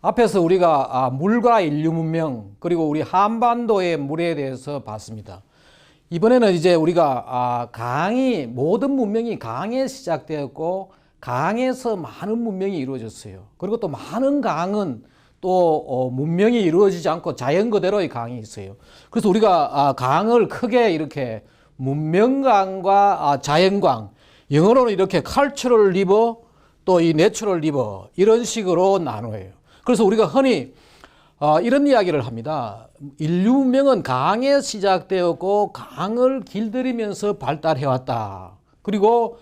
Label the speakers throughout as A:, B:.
A: 앞에서 우리가 물과 인류 문명 그리고 우리 한반도의 물에 대해서 봤습니다. 이번에는 이제 우리가 모든 문명이 강에 시작되었고 강에서 많은 문명이 이루어졌어요. 그리고 또 많은 강은 또 문명이 이루어지지 않고 자연 그대로의 강이 있어요. 그래서 우리가 강을 크게 이렇게 문명강과 자연강, 영어로는 이렇게 cultural river 또 이 내추럴 리버 이런 식으로 나눠요. 그래서 우리가 흔히 이런 이야기를 합니다. 인류 문명은 강에 시작되었고 강을 길들이면서 발달해왔다. 그리고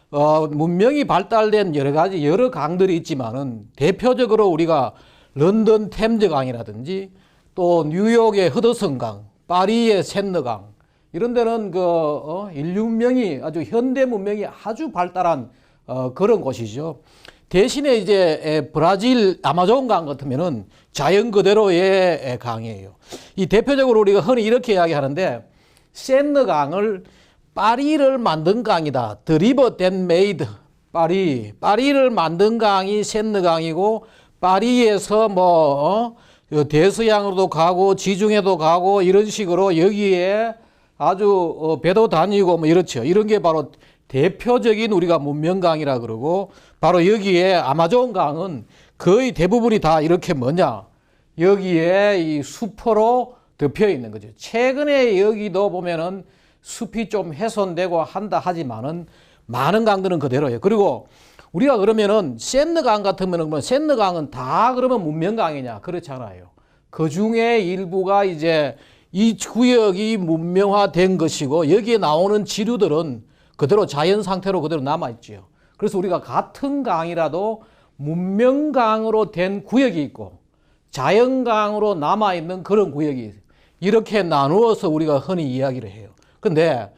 A: 문명이 발달된 여러 강들이 있지만은 대표적으로 우리가 런던 템즈강이라든지 또 뉴욕의 허드슨강, 파리의 샌너강 이런 데는 인류 문명이 아주 현대 문명이 아주 발달한 그런 곳이죠. 대신에 이제 브라질 아마존강 같으면은 자연 그대로의 강이에요. 이 대표적으로 우리가 흔히 이렇게 이야기하는데 샌느강을 파리를 만든 강이다. The river that made 파리. 파리를 만든 강이 샌느강이고 파리에서 대서양으로도 가고 지중해도 가고 이런 식으로 여기에 아주 배도 다니고 이렇죠. 이런 게 바로 대표적인 우리가 문명강이라 그러고 바로 여기에 아마존강은 거의 대부분이 다 이렇게 여기에 이 숲으로 덮여 있는 거죠. 최근에 여기도 보면은 숲이 좀 훼손되고 한다 하지만은 많은 강들은 그대로예요. 그리고 우리가 그러면은 샌느강 같으면은 샌느강은 다 그러면 문명강이냐? 그렇지 않아요. 그 중에 일부가 이제 이 구역이 문명화된 것이고 여기에 나오는 지류들은 그대로 자연 상태로 그대로 남아있죠. 그래서 우리가 같은 강이라도 문명강으로 된 구역이 있고 자연강으로 남아있는 그런 구역이 이렇게 나누어서 우리가 흔히 이야기를 해요. 근데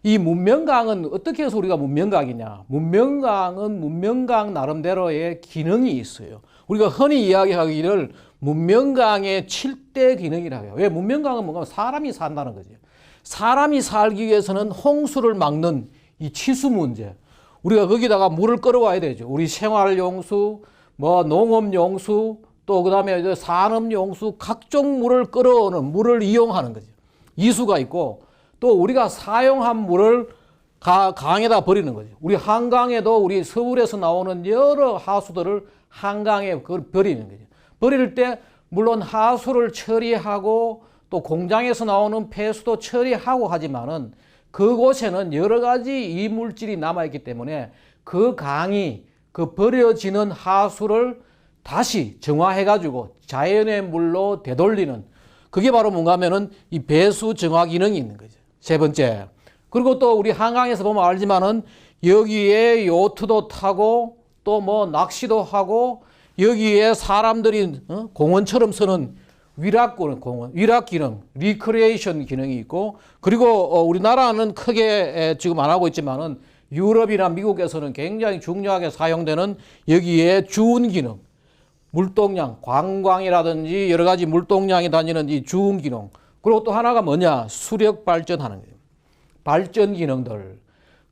A: 이 문명강은 어떻게 해서 우리가 문명강이냐? 문명강은 문명강 나름대로의 기능이 있어요. 우리가 흔히 이야기하기를 문명강의 7대 기능이라고 해요. 왜? 문명강은 뭔가 사람이 산다는 거죠. 사람이 살기 위해서는 홍수를 막는 이 치수 문제. 우리가 거기다가 물을 끌어와야 되죠. 우리 생활용수, 농업용수, 또 그 다음에 산업용수, 각종 물을 끌어오는 물을 이용하는 거죠. 이수가 있고 또 우리가 사용한 물을 강에다 버리는 거죠. 우리 한강에도 우리 서울에서 나오는 여러 하수들을 한강에 버리는 거죠. 버릴 때 물론 하수를 처리하고 또 공장에서 나오는 폐수도 처리하고 하지만은 그곳에는 여러 가지 이물질이 남아있기 때문에 그 강이 그 버려지는 하수를 다시 정화해가지고 자연의 물로 되돌리는 그게 바로 뭔가 하면은 이 배수 정화 기능이 있는 거죠. 세 번째. 그리고 또 우리 한강에서 보면 알지만은 여기에 요트도 타고 또 낚시도 하고 여기에 사람들이 공원처럼 쓰는 위락 기능, 리크리에이션 기능이 있고 그리고 우리나라는 크게 지금 안 하고 있지만은 유럽이나 미국에서는 굉장히 중요하게 사용되는 여기에 주운 기능, 물동량, 관광이라든지 여러 가지 물동량이 다니는 이 주운 기능 그리고 또 하나가 수력 발전하는 거예요. 발전 기능들.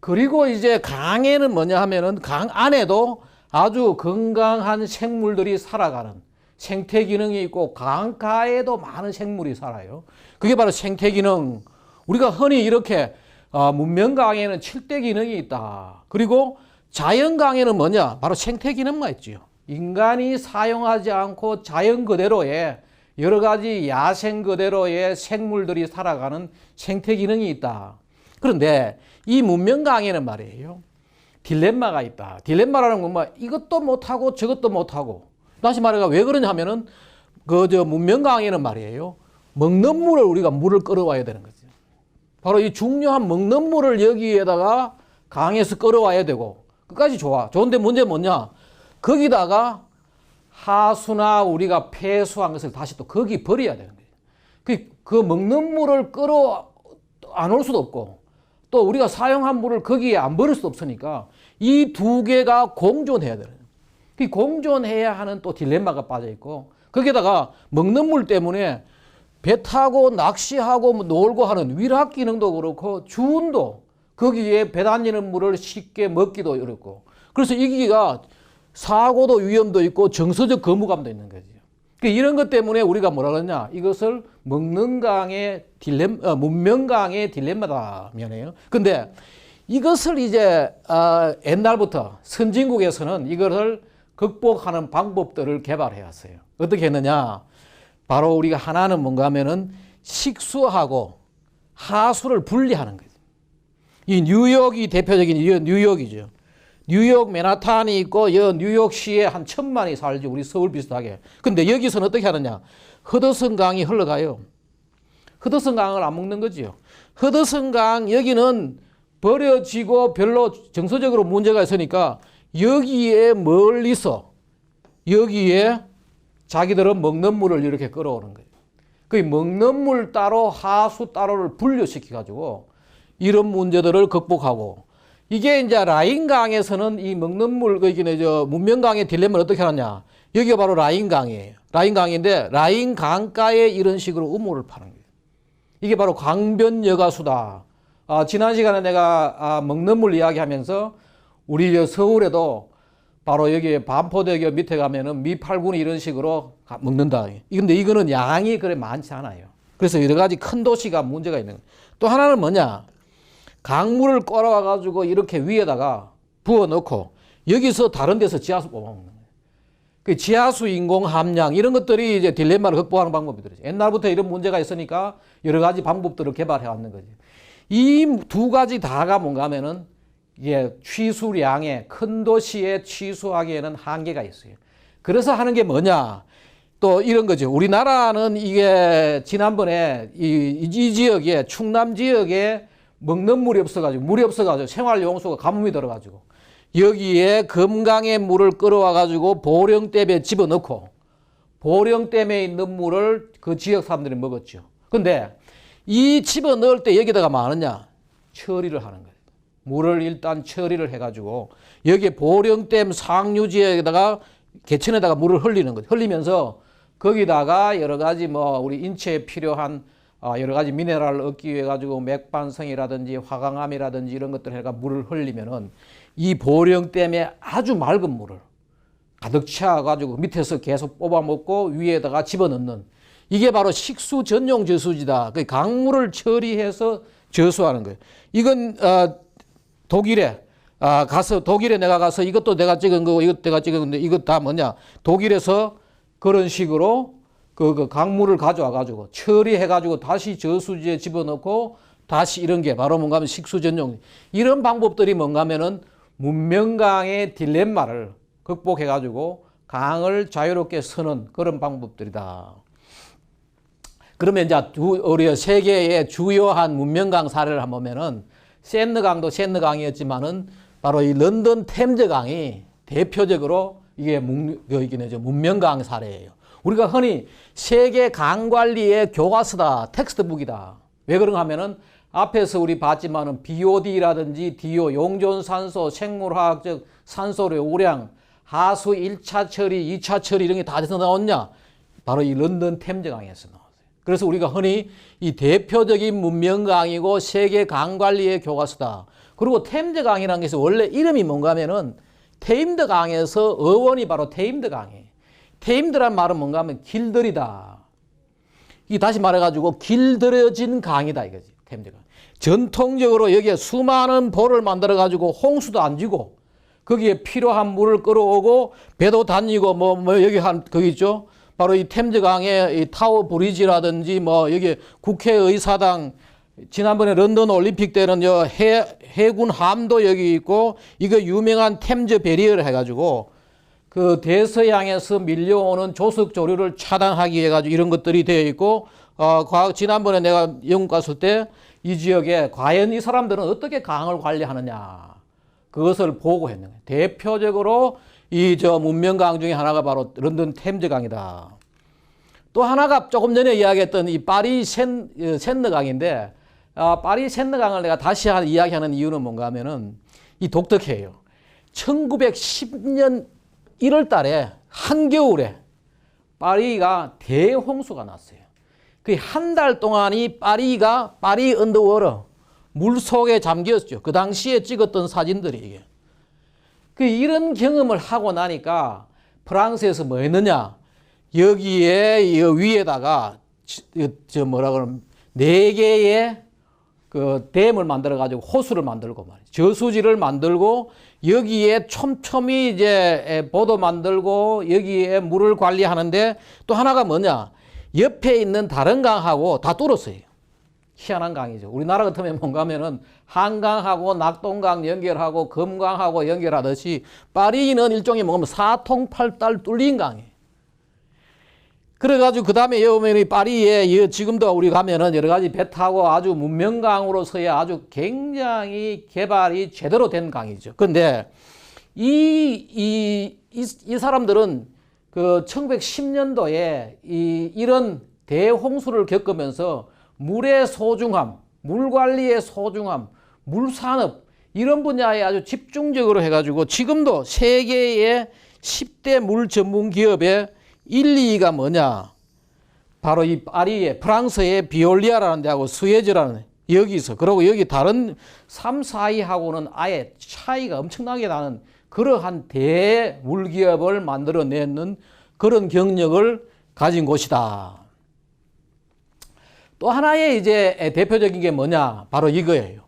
A: 그리고 이제 강에는 하면은 강 안에도 아주 건강한 생물들이 살아가는 생태 기능이 있고 강가에도 많은 생물이 살아요. 그게 바로 생태 기능. 우리가 흔히 이렇게 문명강에는 7대 기능이 있다. 그리고 자연강에는 바로 생태 기능만 있죠. 인간이 사용하지 않고 자연 그대로의 여러 가지 야생 그대로의 생물들이 살아가는 생태 기능이 있다. 그런데 이 문명강에는 말이에요. 딜레마가 있다. 딜레마라는 건 이것도 못하고 저것도 못하고 다시 말해서 왜 그러냐 하면은 문명강에는 말이에요. 먹는 물을 끌어와야 되는 거죠. 바로 이 중요한 먹는 물을 여기에다가 강에서 끌어와야 되고 끝까지 좋아. 좋은데 문제 거기다가 하수나 우리가 폐수한 것을 다시 또 거기 버려야 되는 거예요. 그 먹는 물을 안 올 수도 없고 또 우리가 사용한 물을 거기에 안 버릴 수도 없으니까 이 두 개가 공존해야 되는 거예요. 공존해야 하는 또 딜레마가 빠져 있고 거기다가 먹는 물 때문에 배 타고 낚시하고 놀고 하는 위락 기능도 그렇고 주운도 거기에 배 다니는 물을 쉽게 먹기도 어렵고 그래서 이기가 사고도 위험도 있고 정서적 거부감도 있는 거죠. 이런 것 때문에 우리가 뭐라 그러냐? 이것을 먹는 강의 문명강의 딜레마다 면해요. 근데 이것을 이제 옛날부터 선진국에서는 이것을 극복하는 방법들을 개발해 왔어요. 어떻게 했느냐? 바로 우리가 하나는 뭔가 하면은 식수하고 하수를 분리하는 거죠. 이 뉴욕이 대표적인 뉴욕이죠. 뉴욕 맨하탄이 있고 뉴욕시에 한 1,000만이 살죠. 우리 서울 비슷하게. 근데 여기서는 어떻게 하느냐? 허드슨 강이 흘러가요. 허드슨 강을 안 먹는 거지요. 허드슨 강 여기는 버려지고 별로 정서적으로 문제가 있으니까 여기에 멀리서 여기에 자기들은 먹는 물을 이렇게 끌어오는 거예요. 그 먹는 물 따로 하수 따로를 분류시켜 가지고 이런 문제들을 극복하고, 이게 이제 라인강에서는 이 먹는 물, 문명강의 딜레마를 어떻게 하느냐. 여기가 바로 라인강이에요. 라인강인데 라인 강가에 이런 식으로 음모를 파는 거예요. 이게 바로 강변여가수다. 지난 시간에 내가 먹는 물 이야기하면서 우리 서울에도 바로 여기 반포대교 밑에 가면은 미팔군이 이런 식으로 먹는다. 근데 이거는 양이 그래 많지 않아요. 그래서 여러 가지 큰 도시가 문제가 있는 거예요. 또 하나는 뭐냐? 강물을 끌어와 가지고 이렇게 위에다가 부어 넣고 여기서 다른 데서 지하수 뽑아먹는 거예요. 그 지하수 인공 함량 이런 것들이 이제 딜레마를 극복하는 방법이더라고요. 옛날부터 이런 문제가 있으니까 여러 가지 방법들을 개발해 왔는 거죠. 이 두 가지 다가 뭔가 하면은 이게 취수량에 큰 도시에 취수하기에는 한계가 있어요. 그래서 하는 게 뭐냐? 또 이런 거죠. 우리나라는 이게 지난번에 이 지역에 충남 지역에 먹는 물이 없어가지고 생활용수가 가뭄이 들어가지고 여기에 금강의 물을 끌어와가지고 보령댐에 집어넣고 보령댐에 있는 물을 그 지역 사람들이 먹었죠. 근데 이 집어넣을 때 여기다가 뭐 하느냐? 처리를 하는 거예요. 물을 일단 처리를 해가지고 여기에 보령댐 상류지에다가 개천에다가 물을 흘리는 거죠. 흘리면서 거기다가 여러 가지 우리 인체에 필요한 여러 가지 미네랄을 얻기 위해 가지고 맥반석이라든지 화강암이라든지 이런 것들 해가 물을 흘리면은 이 보령댐에 아주 맑은 물을 가득 채워 가지고 밑에서 계속 뽑아 먹고 위에다가 집어넣는, 이게 바로 식수 전용 저수지다. 그 강물을 처리해서 저수하는 거예요. 이건 독일에 내가 가서 이것도 내가 찍은 거고 이것도 내가 찍은 건데 이것 다 뭐냐? 독일에서 그런 식으로 그 강물을 가져와 가지고 처리해 가지고 다시 저수지에 집어넣고 다시 이런 게 바로 뭔가 하면 식수 전용, 이런 방법들이 뭔가 하면은 문명강의 딜레마를 극복해 가지고 강을 자유롭게 쓰는 그런 방법들이다. 그러면 이제 우리 세계의 주요한 문명강 사례를 한번 보면은 샌느강도 샌느강이었지만은 바로 이 런던 템즈강이 대표적으로 이게 문명강 사례예요. 우리가 흔히 세계 강 관리의 교과서다, 텍스트북이다. 왜 그런가 하면은 앞에서 우리 봤지만은 BOD라든지 DO, 용존산소, 생물화학적 산소의 우량, 하수 1차 처리, 2차 처리 이런 게 다 돼서 나왔냐? 바로 이 런던 템즈강에서 나왔어요. 그래서 우리가 흔히 이 대표적인 문명강이고 세계 강 관리의 교과서다. 그리고 템즈강이라는 것이 원래 이름이 뭔가 하면은 테임드강에서 어원이 바로 테임드강이에요. 테임드란 말은 뭔가 하면 길들이다. 이 다시 말해가지고 길들여진 강이다 이거지. 템즈강. 전통적으로 여기에 수많은 보를 만들어가지고 홍수도 안 지고 거기에 필요한 물을 끌어오고 배도 다니고 여기 거기 있죠. 바로 이 템즈강의 이 타워 브리지라든지 여기 국회의사당, 지난번에 런던 올림픽 때는 해군 함도 여기 있고 이거 유명한 템즈 베리어를 해가지고 그 대서양에서 밀려오는 조석 조류를 차단하기 위해 가지고 이런 것들이 되어 있고 지난번에 내가 영국 갔을 때 이 지역에 과연 이 사람들은 어떻게 강을 관리하느냐 그것을 보고했는 거예요. 대표적으로 문명강 중에 하나가 바로 런던 템즈강이다. 또 하나가 조금 전에 이야기했던 이 파리 샌느강인데 파리 샌느강을 내가 다시 이야기하는 이유는 뭔가 하면은 이 독특해요. 1910년 1월 달에 한겨울에 파리가 대홍수가 났어요. 그 한 달 동안이 파리 언더워터 물 속에 잠겼죠. 그 당시에 찍었던 사진들이 이게. 이런 경험을 하고 나니까 프랑스에서 뭐 했느냐? 여기에 이 위에다가 저 뭐라 그러면 4개의 그 댐을 만들어 가지고 호수를 만들고 말이에요. 저수지를 만들고 여기에 촘촘히 이제 보도 만들고 여기에 물을 관리하는데 또 하나가 뭐냐? 옆에 있는 다른 강하고 다 뚫었어요. 희한한 강이죠. 우리나라 같으면 뭔가 하면은 한강하고 낙동강 연결하고 금강하고 연결하듯이 파리는 일종의 뭐냐면 사통팔달 뚫린 강이에요. 그래가지고 그 다음에 여기 보면 파리에 지금도 우리 가면은 여러 가지 배 타고 아주 문명강으로서의 아주 굉장히 개발이 제대로 된 강이죠. 그런데 이 사람들은 그 1910년도에 이런 대홍수를 겪으면서 물의 소중함, 물 관리의 소중함, 물 산업 이런 분야에 아주 집중적으로 해가지고 지금도 세계의 10대 물 전문 기업의 1, 2위가 뭐냐? 바로 이 파리의 프랑스의 비올리아라는 데하고 스웨즈라는 여기서 그리고 여기 다른 3, 4위하고는 아예 차이가 엄청나게 나는 그러한 대물기업을 만들어내는 그런 경력을 가진 곳이다. 또 하나의 이제 대표적인 게 뭐냐? 바로 이거예요.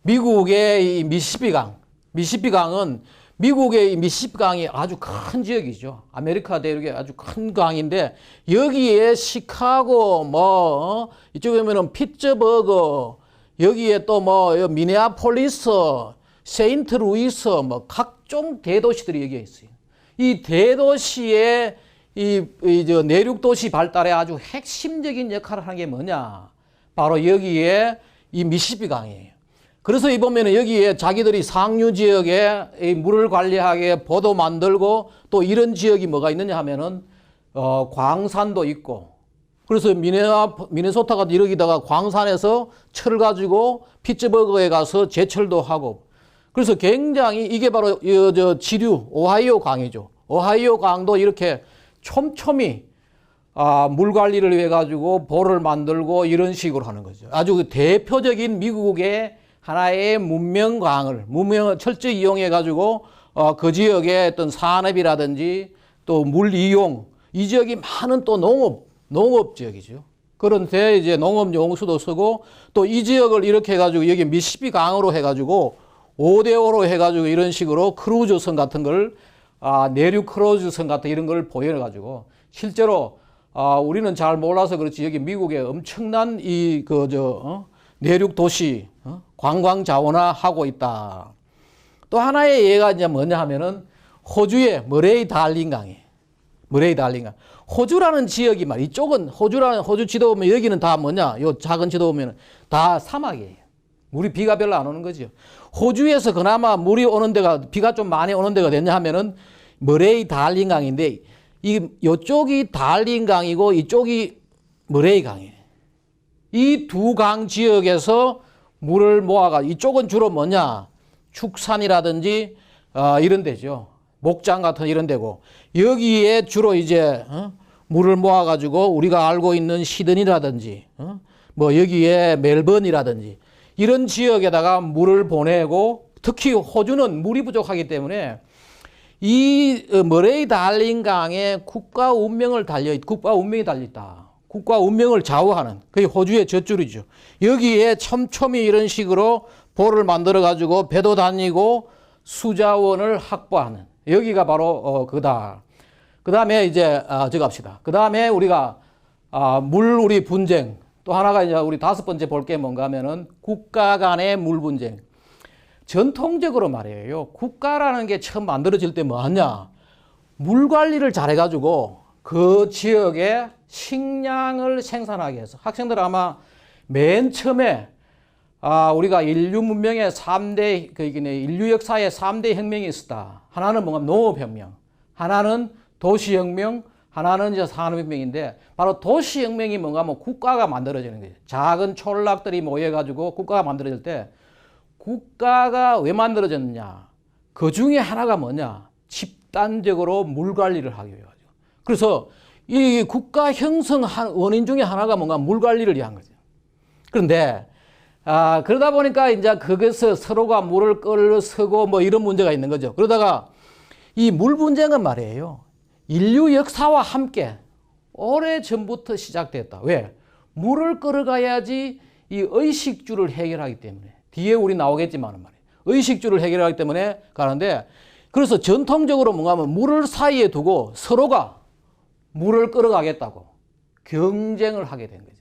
A: 미국의 이 미시시피강은 미국의 이 미시시피강이 아주 큰 지역이죠. 아메리카 대륙의 아주 큰 강인데 여기에 시카고 이쪽에 보면은 피츠버그 여기에 또 미네아폴리스, 세인트루이스 각종 대도시들이 여기에 있어요. 이 대도시의 저 내륙 도시 발달에 아주 핵심적인 역할을 하는 게 뭐냐? 바로 여기에 이 미시시피강이에요. 그래서 이 보면은 여기에 자기들이 상류 지역에 이 물을 관리하게 보도 만들고 또 이런 지역이 뭐가 있느냐 하면은 광산도 있고 그래서 미네소타가 이러기다가 광산에서 철을 가지고 피츠버그에 가서 제철도 하고 그래서 굉장히 이게 바로 저 지류 오하이오 강이죠. 오하이오 강도 이렇게 촘촘히 물 관리를 위해 가지고 보를 만들고 이런 식으로 하는 거죠. 아주 대표적인 미국의 하나의 문명을 철저히 이용해 가지고 그 지역의 어떤 산업이라든지 또 물 이용 이 지역이 많은 또 농업 지역이죠. 그런데 이제 농업 용수도 쓰고 또 이 지역을 이렇게 해 가지고 여기 미시시피 강으로 해 가지고 5대5로 해 가지고 이런 식으로 크루즈선 같은 걸 내륙 크루즈선 같은 이런 걸 보여 가지고 실제로 우리는 잘 몰라서 그렇지 여기 미국에 엄청난 내륙 도시 관광 자원화하고 있다. 또 하나의 예가 이제 뭐냐 하면은 호주의 머레이 달링 강이에요. 머레이 달링 강. 호주라는 지역이 이쪽은 호주 지도 보면 여기는 다 뭐냐? 요 작은 지도 보면 다 사막이에요. 물이 비가 별로 안 오는 거죠. 호주에서 그나마 물이 오는 데가 비가 좀 많이 오는 데가 됐냐 하면은 머레이 달링 강인데 이쪽이 달링 강이고 이쪽이 머레이 강이에요. 이 두 강 지역에서 물을 모아가 이쪽은 주로 뭐냐 축산이라든지 이런 데죠. 목장 같은 이런 데고 여기에 주로 이제 물을 모아 가지고 우리가 알고 있는 시드니라든지 여기에 멜번이라든지 이런 지역에다가 물을 보내고 특히 호주는 물이 부족하기 때문에 이 머레이 달링 강에 국가 운명이 달려 있다. 국가 운명을 좌우하는 그게 호주의 젖줄이죠. 여기에 촘촘히 이런 식으로 보를 만들어 가지고 배도 다니고 수자원을 확보하는 여기가 바로 그다. 그 다음에 이제 저거 합시다. 그 다음에 우리가 우리 분쟁 또 하나가 이제 우리 5번째 볼 게 뭔가 하면은 국가 간의 물 분쟁. 전통적으로 말이에요. 국가라는 게 처음 만들어질 때 뭐 하냐? 물 관리를 잘해 가지고 그 지역에 식량을 생산하게 해서 학생들 아마 맨 처음에 우리가 인류 문명의 3대 인류 역사의 3대 혁명이 있었다. 하나는 뭔가 농업혁명, 하나는 도시혁명, 하나는 이제 산업혁명인데 바로 도시혁명이 뭔가 하면 국가가 만들어지는 거예요. 작은 촌락들이 모여가지고 국가가 만들어질 때 국가가 왜 만들어졌느냐? 그 중에 하나가 뭐냐? 집단적으로 물 관리를 하기 위해서. 그래서 이 국가 형성 원인 중에 하나가 뭔가 물 관리를 위한 거죠. 그런데 그러다 보니까 이제 거기서 서로가 물을 끌어서고 이런 문제가 있는 거죠. 그러다가 이 물 분쟁은 말이에요. 인류 역사와 함께 오래전부터 시작됐다. 왜? 물을 끌어가야지 이 의식주를 해결하기 때문에. 뒤에 우리 나오겠지만 말이에요. 의식주를 해결하기 때문에 가는데, 그래서 전통적으로 뭔가 하면 물을 사이에 두고 서로가 물을 끌어가겠다고 경쟁을 하게 된 거죠.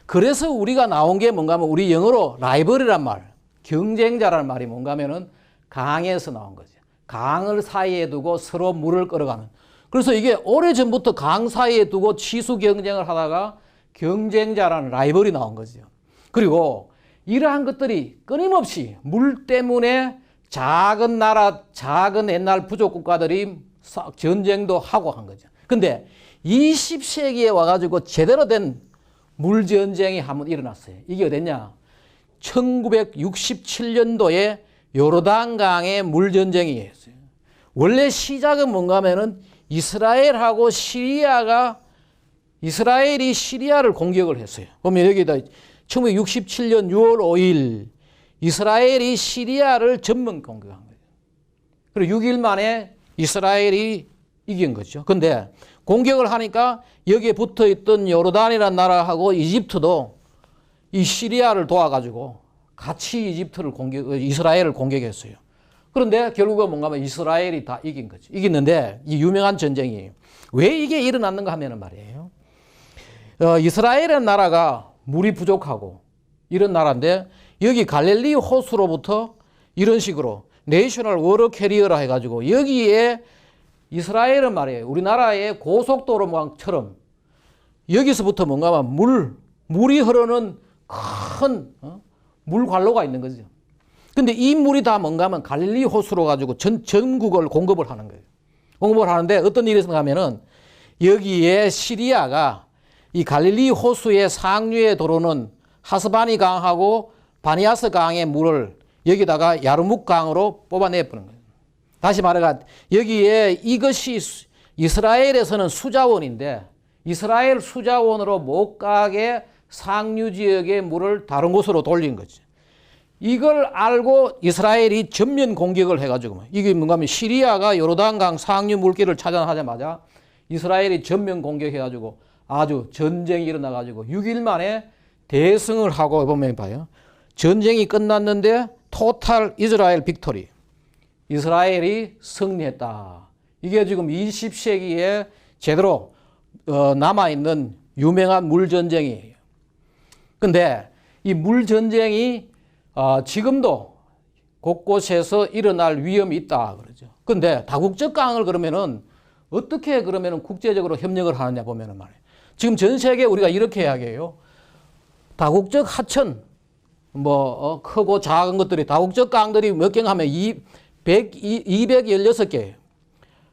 A: 그래서 우리가 나온 게 뭔가 하면 우리 영어로 라이벌이란 말, 경쟁자라는 말이 뭔가 하면은 강에서 나온 거죠. 강을 사이에 두고 서로 물을 끌어가는. 그래서 이게 오래전부터 강 사이에 두고 치수 경쟁을 하다가 경쟁자라는 라이벌이 나온 거죠. 그리고 이러한 것들이 끊임없이 물 때문에 작은 나라, 작은 옛날 부족 국가들이 전쟁도 하고 한 거죠. 근데 20세기에 와가지고 제대로 된 물전쟁이 한번 일어났어요. 이게 어딨냐? 1967년도에 요르단강의 물전쟁이 있어요. 원래 시작은 뭔가 하면은 이스라엘하고 시리아가, 이스라엘이 시리아를 공격을 했어요. 보면 여기다 1967년 6월 5일 이스라엘이 시리아를 전면 공격한 거예요. 그리고 6일 만에 이스라엘이 이긴 거죠. 근데 공격을 하니까 여기에 붙어 있던 요르단이라는 나라하고 이집트도 이 시리아를 도와가지고 같이 이스라엘을 공격했어요. 그런데 결국은 뭔가 하면 이스라엘이 다 이긴 거죠. 이겼는데 이 유명한 전쟁이 왜 이게 일어났는가 하면은 말이에요. 이스라엘이라는 나라가 물이 부족하고 이런 나라인데 여기 갈릴리 호수로부터 이런 식으로 내셔널 워터 캐리어라 해가지고 여기에 이스라엘은 말이에요. 우리나라의 고속도로망처럼 여기서부터 뭔가 물이 흐르는 큰 물관로가 있는 거죠. 근데 이 물이 다 뭔가 하면 갈릴리 호수로 가지고 전국을 공급을 하는 거예요. 공급을 하는데 어떤 일이 있었는가 하면은 여기에 시리아가 이 갈릴리 호수의 상류에 도로는 하스바니 강하고 바니아스 강의 물을 여기다가 야르묵 강으로 뽑아내버린 거예요. 다시 말해가 여기에 이것이 이스라엘에서는 수자원인데 이스라엘 수자원으로 못 가게 상류 지역의 물을 다른 곳으로 돌린 거죠. 이걸 알고 이스라엘이 전면 공격을 해가지고 이게 뭔가 하면 시리아가 요르단강 상류 물길을 차단하자마자 이스라엘이 전면 공격해가지고 아주 전쟁이 일어나가지고 6일 만에 대승을 하고 보면 봐요. 전쟁이 끝났는데 토탈 이스라엘 빅토리. 이스라엘이 승리했다. 이게 지금 20세기에 제대로 남아있는 유명한 물전쟁이에요. 근데 이 물전쟁이 지금도 곳곳에서 일어날 위험이 있다 그러죠. 근데 다국적 강을 그러면은 어떻게 그러면은 국제적으로 협력을 하느냐 보면은 말이에요. 지금 전 세계 우리가 이렇게 이야기해요. 다국적 하천, 크고 작은 것들이 다국적 강들이 몇 개가 하면 216개.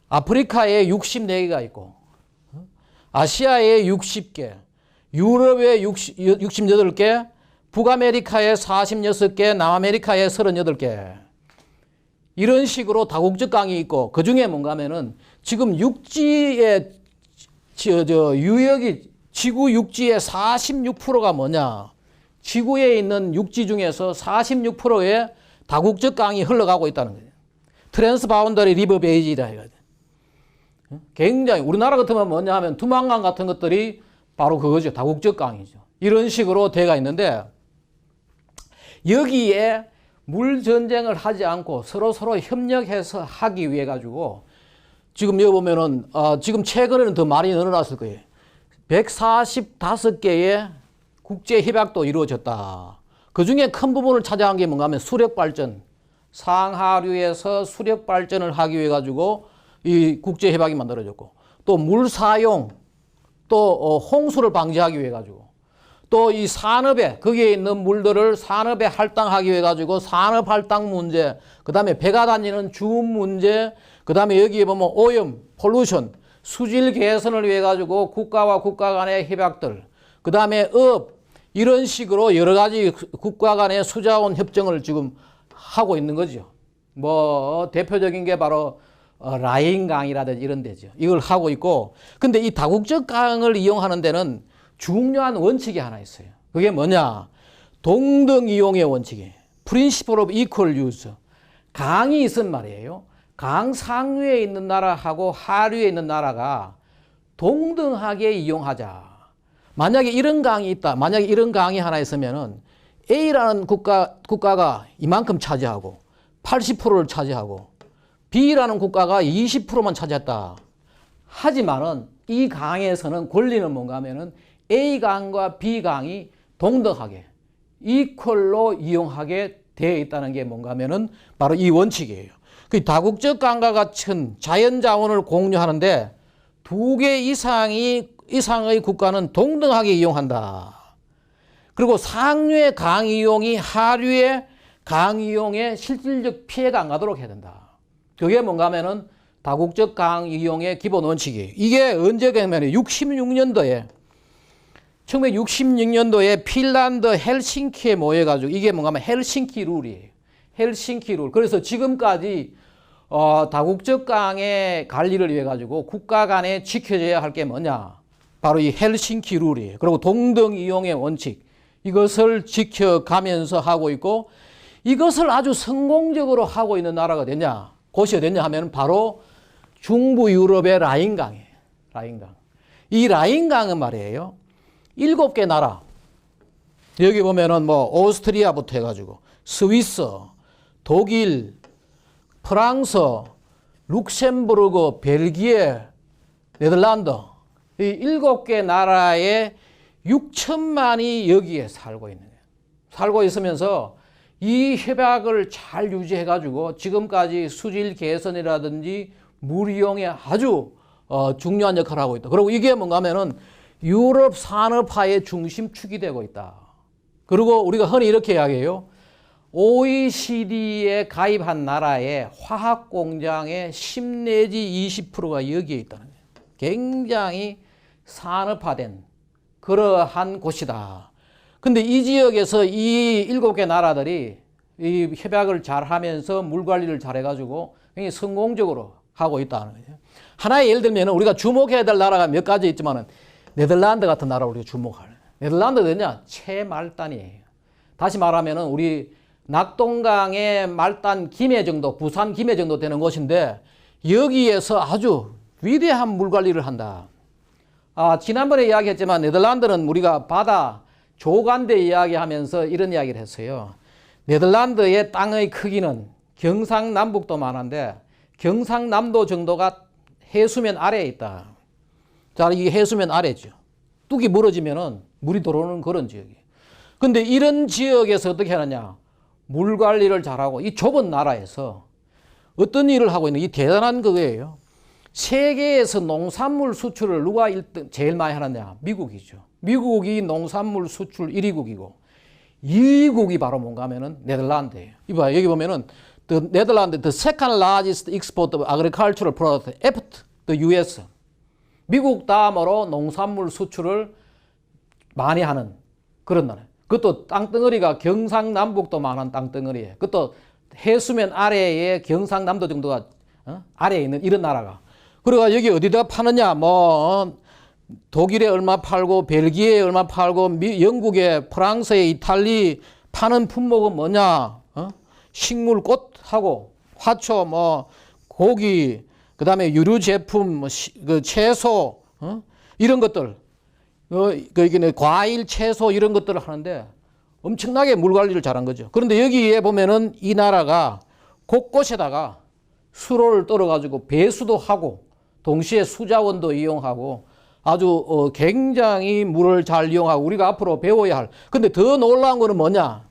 A: 아프리카에 64개가 있고, 아시아에 60개, 유럽에 68개, 북아메리카에 46개, 남아메리카에 38개. 이런 식으로 다국적 강이 있고, 그 중에 뭔가 하면은 지금 육지의 유역이 지구 육지의 46%가 뭐냐? 지구에 있는 육지 중에서 46%의 다국적 강이 흘러가고 있다는 거예요. 트랜스바운더리 리버 베이지라 해가지고. 굉장히 우리나라 같으면 뭐냐 하면 두만강 같은 것들이 바로 그거죠. 다국적 강이죠. 이런 식으로 돼가 있는데 여기에 물 전쟁을 하지 않고 서로 협력해서 하기 위해 가지고 지금 여기 보면은 지금 최근에는 더 많이 늘어났을 거예요. 145개의 국제 협약도 이루어졌다. 그 중에 큰 부분을 차지한 게 뭔가 하면 수력 발전, 상하류에서 수력 발전을 하기 위해 가지고 이 국제 협약이 만들어졌고, 또 물 사용, 또 홍수를 방지하기 위해 가지고, 또 이 산업에 거기에 있는 물들을 산업에 할당하기 위해 가지고 산업 할당 문제, 그다음에 배가 다니는 주운 문제, 그다음에 여기에 보면 오염, 폴루션, 수질 개선을 위해 가지고 국가와 국가 간의 협약들, 그다음에 이런 식으로 여러 가지 국가 간의 수자원 협정을 지금 하고 있는 거죠. 대표적인 게 바로 라인 강이라든지 이런 데죠. 이걸 하고 있고, 근데 이 다국적 강을 이용하는 데는 중요한 원칙이 하나 있어요. 그게 뭐냐? 동등 이용의 원칙이에요. Principle of Equal Use. 강이 있은 말이에요. 강 상류에 있는 나라하고 하류에 있는 나라가 동등하게 이용하자. 만약에 이런 강이 있다. 만약에 이런 강이 하나 있으면은 A라는 국가가 이만큼 차지하고 80%를 차지하고 B라는 국가가 20%만 차지했다. 하지만은 이 강에서는 권리는 뭔가 하면은 A강과 B강이 동등하게 이퀄로 이용하게 되어 있다는 게 뭔가 하면은 바로 이 원칙이에요. 그 다국적 강과 같은 자연 자원을 공유하는데 2개 이상의 국가는 동등하게 이용한다. 그리고 상류의 강 이용이 하류의 강 이용에 실질적 피해가 안 가도록 해야 된다. 그게 뭔가 하면은 다국적 강 이용의 기본 원칙이에요. 이게 언제 그러면 1966년도에 핀란드 헬싱키에 모여가지고 이게 뭔가 하면 헬싱키 룰이에요. 헬싱키 룰. 그래서 지금까지 다국적 강의 관리를 위해 가지고 국가 간에 지켜져야 할 게 뭐냐? 바로 이 헬싱키 룰이에요. 그리고 동등 이용의 원칙. 이것을 지켜가면서 하고 있고 이것을 아주 성공적으로 하고 있는 나라가 됐냐? 곳이 어딨냐 하면 바로 중부 유럽의 라인강이에요. 라인강. 이 라인강은 말이에요. 7개 나라. 여기 보면은 뭐 오스트리아부터 해가지고 스위스, 독일, 프랑스, 룩셈부르크, 벨기에, 네덜란드 이 7개 나라의 6천만이 여기에 살고 있는 거예요. 살고 있으면서 이 협약을 잘 유지해가지고 지금까지 수질 개선이라든지 물 이용에 아주 중요한 역할을 하고 있다. 그리고 이게 뭔가 하면은 유럽 산업화의 중심축이 되고 있다. 그리고 우리가 흔히 이렇게 이야기해요. OECD에 가입한 나라의 화학 공장의 10 내지 20%가 여기에 있다는 거예요. 굉장히 산업화된 그러한 곳이다. 근데 이 지역에서 이 7개 나라들이 이 협약을 잘 하면서 물 관리를 잘 해가지고 굉장히 성공적으로 하고 있다는 거예요. 하나의 예를 들면 우리가 주목해야 될 나라가 몇 가지 있지만은 네덜란드 같은 나라 우리가 주목할. 네덜란드가 뭐냐? 최말단이에요. 다시 말하면은 우리 낙동강의 말단 김해 정도, 부산 김해 정도 되는 곳인데 여기에서 아주 위대한 물 관리를 한다. 지난번에 이야기했지만 네덜란드는 우리가 바다 조간대 이야기하면서 이런 이야기를 했어요. 네덜란드의 땅의 크기는 경상남북도 많은데 경상남도 정도가 해수면 아래에 있다. 자, 이게 해수면 아래죠. 뚝이 멀어지면은 물이 들어오는 그런 지역이에요. 근데 이런 지역에서 어떻게 하느냐? 물 관리를 잘하고 이 좁은 나라에서 어떤 일을 하고 있는 이 대단한 그거예요. 세계에서 농산물 수출을 누가 제일 많이 하느냐? 미국이죠. 미국이 농산물 수출 1위국이고 2위국이 바로 뭔가 하면은 네덜란드예요. 이봐 여기 보면은 the Netherlands, the second largest export of agricultural product after the US. 미국 다음으로 농산물 수출을 많이 하는 그런 나라예요. 그것도 땅덩어리가 경상남북도 많은 땅덩어리예요. 그것도 해수면 아래에 경상남도 정도가 아래에 있는 이런 나라가. 그래가 여기 어디다 파느냐? 뭐 독일에 얼마 팔고 벨기에에 얼마 팔고 영국에 프랑스에 이탈리 파는 품목은 뭐냐? 식물 꽃하고 화초 뭐 고기 그다음에 유류 제품 뭐 그 채소 이런 것들 과일 채소 이런 것들을 하는데 엄청나게 물 관리를 잘한 거죠. 그런데 여기에 보면은 이 나라가 곳곳에다가 수로를 떨어 가지고 배수도 하고 동시에 수자원도 이용하고 아주 굉장히 물을 잘 이용하고 우리가 앞으로 배워야 할. 근데 더 놀라운 거는 뭐냐?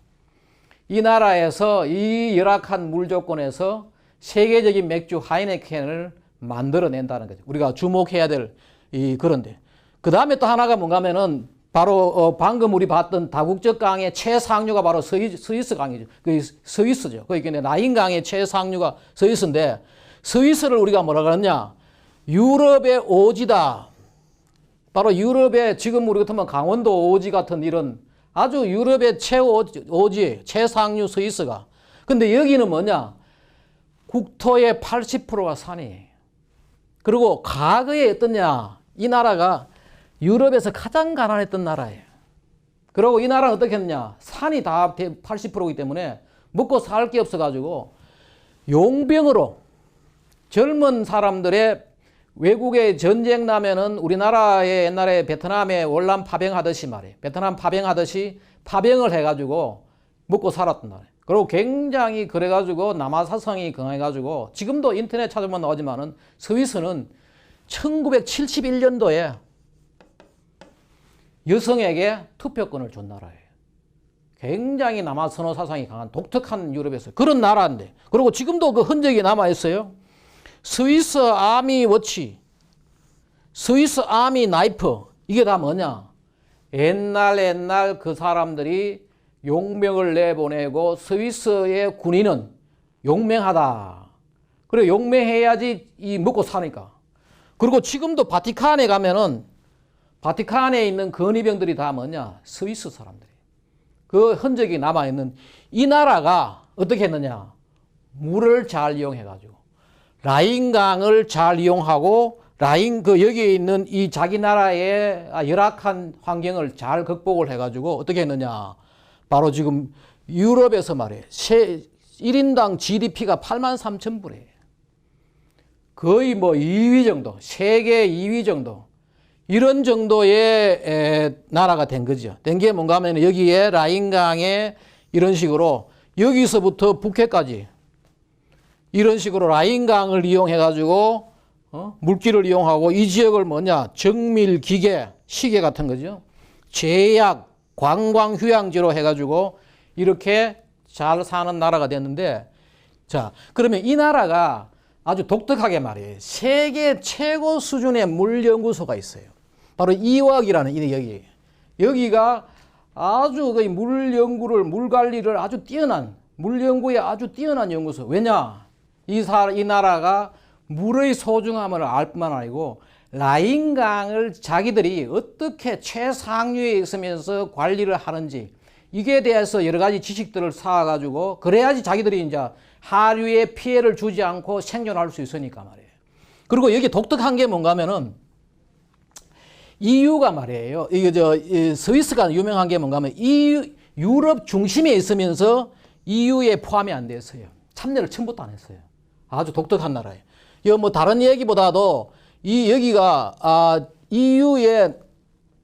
A: 이 나라에서 이 열악한 물 조건에서 세계적인 맥주 하이네켄을 만들어낸다는 거죠. 우리가 주목해야 될 그런데. 그 다음에 또 하나가 뭔가 하면은 바로 방금 우리 봤던 다국적 강의 최상류가 바로 스위스 강이죠. 그 스위스죠. 그러니까 라인 강의 최상류가 스위스인데 스위스를 우리가 뭐라 그러냐? 유럽의 오지다. 바로 유럽의 지금 우리 같으면 강원도 오지 같은 이런 아주 유럽의 최오지, 최상류 스위스가. 근데 여기는 뭐냐? 국토의 80%가 산이에요. 그리고 과거에 어떠냐? 이 나라가 유럽에서 가장 가난했던 나라예요. 그리고 이 나라는 어떻게 했냐? 산이 다 80%이기 때문에 먹고 살 게 없어가지고 용병으로 젊은 사람들의 외국에 전쟁 나면은 우리나라에 옛날에 베트남에 월남 파병하듯이 말이에요. 베트남 파병하듯이 파병을 해가지고 먹고 살았단 말이에요. 그리고 굉장히 그래가지고 남아사성이 강해가지고 지금도 인터넷 찾으면 나오지만은 스위스는 1971년도에 여성에게 투표권을 준 나라예요. 굉장히 남아선호 사상이 강한 독특한 유럽에서 그런 나라인데, 그리고 지금도 그 흔적이 남아있어요. 스위스 아미 워치, 스위스 아미 나이프, 이게 다 뭐냐? 옛날 그 사람들이 용명을 내보내고 스위스의 군인은 용맹하다. 그래, 용맹해야지 이 먹고 사니까. 그리고 지금도 바티칸에 가면은 바티칸에 있는 건의병들이 다 뭐냐? 스위스 사람들이. 그 흔적이 남아있는 이 나라가 어떻게 했느냐? 물을 잘 이용해가지고 라인강을 잘 이용하고 여기에 있는 이 자기 나라의 열악한 환경을 잘 극복을 해가지고 어떻게 했느냐? 바로 지금 유럽에서 말이에요. 1인당 GDP가 83,000불이에요. 거의 뭐 2위 정도, 세계 2위 정도. 이런 정도의 나라가 된 거죠. 된 게 뭔가 하면 여기에 라인강에 이런 식으로 여기서부터 북해까지 이런 식으로 라인강을 이용해가지고 물길을 이용하고 이 지역을 뭐냐? 정밀 기계, 시계 같은 거죠. 제약, 관광 휴양지로 해가지고 이렇게 잘 사는 나라가 됐는데, 자, 그러면 이 나라가 아주 독특하게 말이에요. 세계 최고 수준의 물연구소가 있어요. 바로 이화학이라는 여기가 아주 그 물 관리를 아주 뛰어난, 물 연구에 아주 뛰어난 연구소. 왜냐? 이 나라가 물의 소중함을 알 뿐만 아니고 라인강을 자기들이 어떻게 최상류에 있으면서 관리를 하는지 이게 대해서 여러 가지 지식들을 쌓아가지고 그래야지 자기들이 이제 하류에 피해를 주지 않고 생존할 수 있으니까 말이에요. 그리고 여기 독특한 게 뭔가 하면은 EU가 말이에요. 스위스가 유명한 게 뭔가 하면 유럽 중심에 있으면서 EU에 포함이 안 됐어요. 참여를 처음부터 안 했어요. 아주 독특한 나라예요. 뭐 다른 얘기보다도 여기가